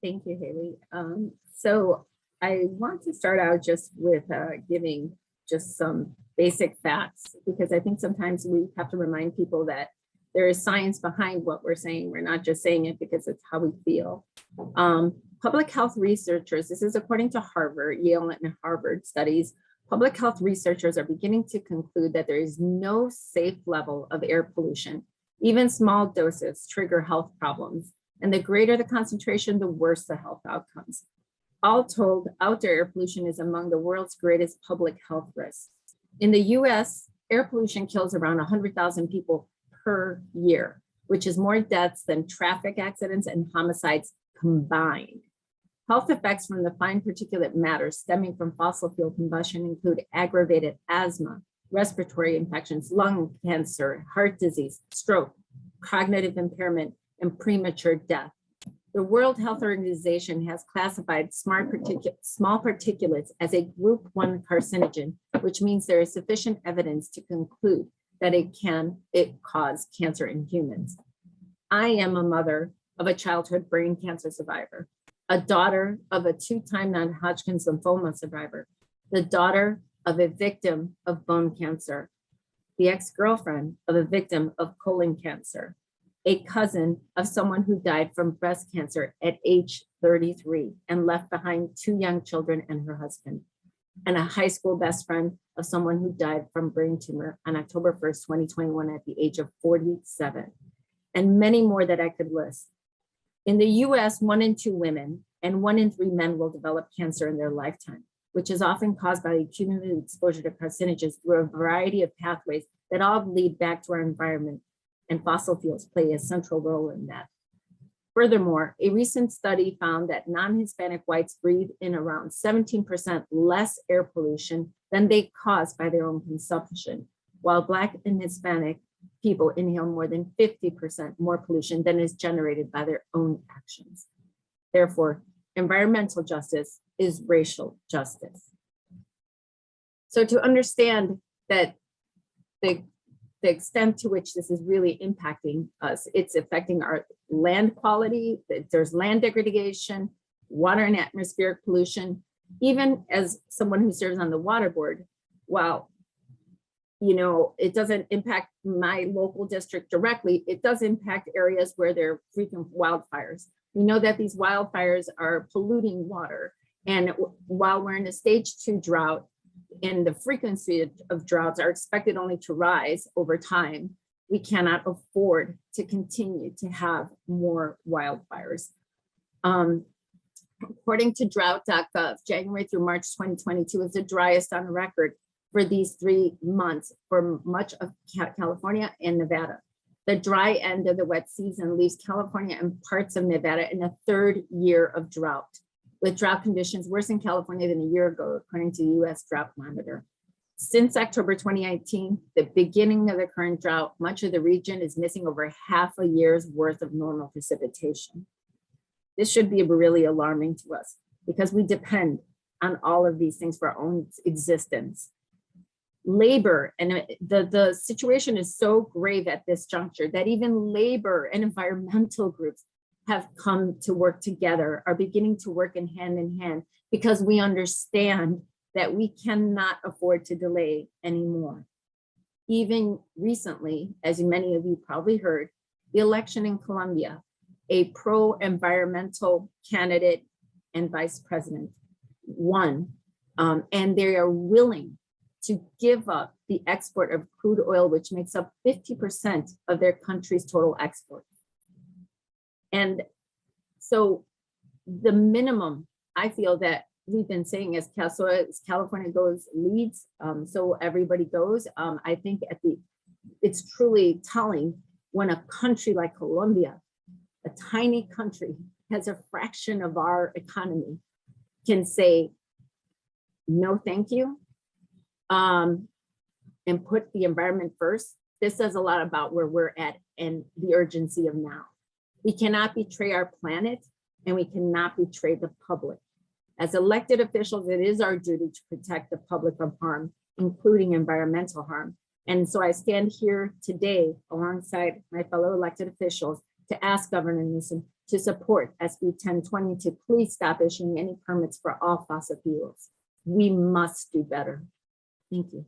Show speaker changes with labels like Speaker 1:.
Speaker 1: Thank you, Haley. So I want to start out just with giving just some basic facts, because I think sometimes we have to remind people that there is science behind what we're saying. We're not just saying it because it's how we feel. Public health researchers, this is according to Harvard, Yale and Harvard studies, public health researchers are beginning to conclude that there is no safe level of air pollution. Even small doses trigger health problems. And the greater the concentration, the worse the health outcomes. All told, outdoor air pollution is among the world's greatest public health risks. In the US, air pollution kills around 100,000 people per year, which is more deaths than traffic accidents and homicides combined. Health effects from the fine particulate matter stemming from fossil fuel combustion include aggravated asthma, respiratory infections, lung cancer, heart disease, stroke, cognitive impairment, and premature death. The World Health Organization has classified small particulates as a group 1 carcinogen, which means there is sufficient evidence to conclude that it cause cancer in humans. I am a mother of a childhood brain cancer survivor, a daughter of a 2-time non-Hodgkin's lymphoma survivor, the daughter of a victim of bone cancer, the ex-girlfriend of a victim of colon cancer, a cousin of someone who died from breast cancer at age 33 and left behind 2 young children and her husband, and a high school best friend of someone who died from brain tumor on October 1st, 2021 at the age of 47, and many more that I could list. In the US, 1 in 2 women and 1 in 3 men will develop cancer in their lifetime, which is often caused by cumulative exposure to carcinogens through a variety of pathways that all lead back to our environment, and fossil fuels play a central role in that. Furthermore, a recent study found that non-Hispanic whites breathe in around 17% less air pollution than they cause by their own consumption, while Black and Hispanic people inhale more than 50% more pollution than is generated by their own actions. Therefore, environmental justice is racial justice. So to understand that the extent to which this is really impacting us, it's affecting our land quality, there's land degradation, water and atmospheric pollution. Even as someone who serves on the water board, while it doesn't impact my local district directly, it does impact areas where there are frequent wildfires. We know that these wildfires are polluting water. And while we're in a stage 2 drought, and the frequency of droughts are expected only to rise over time, we cannot afford to continue to have more wildfires. According to drought.gov, January through March 2022 is the driest on record for these 3 months for much of California and Nevada. The dry end of the wet season leaves California and parts of Nevada in a 3rd year of drought, with drought conditions worse in California than a year ago, according to the US Drought Monitor. Since October 2018, the beginning of the current drought, much of the region is missing over half a year's worth of normal precipitation. This should be really alarming to us because we depend on all of these things for our own existence. Labor, and the situation is so grave at this juncture that even labor and environmental groups have come to work together, are beginning to work in hand, because we understand that we cannot afford to delay anymore. Even recently, as many of you probably heard, the election in Colombia, a pro-environmental candidate and vice president won, and they are willing to give up the export of crude oil, which makes up 50% of their country's total export. And so the minimum, I feel that we've been saying as California goes leads, so everybody goes. I think it's truly telling when a country like Colombia, a tiny country, has a fraction of our economy, can say, no, thank you, and put the environment first. This says a lot about where we're at and the urgency of now. We cannot betray our planet, and we cannot betray the public. As elected officials, it is our duty to protect the public from harm, including environmental harm. And so I stand here today alongside my fellow elected officials to ask Governor Newsom to support SB 1020 to please stop issuing any permits for all fossil fuels. We must do better. Thank you.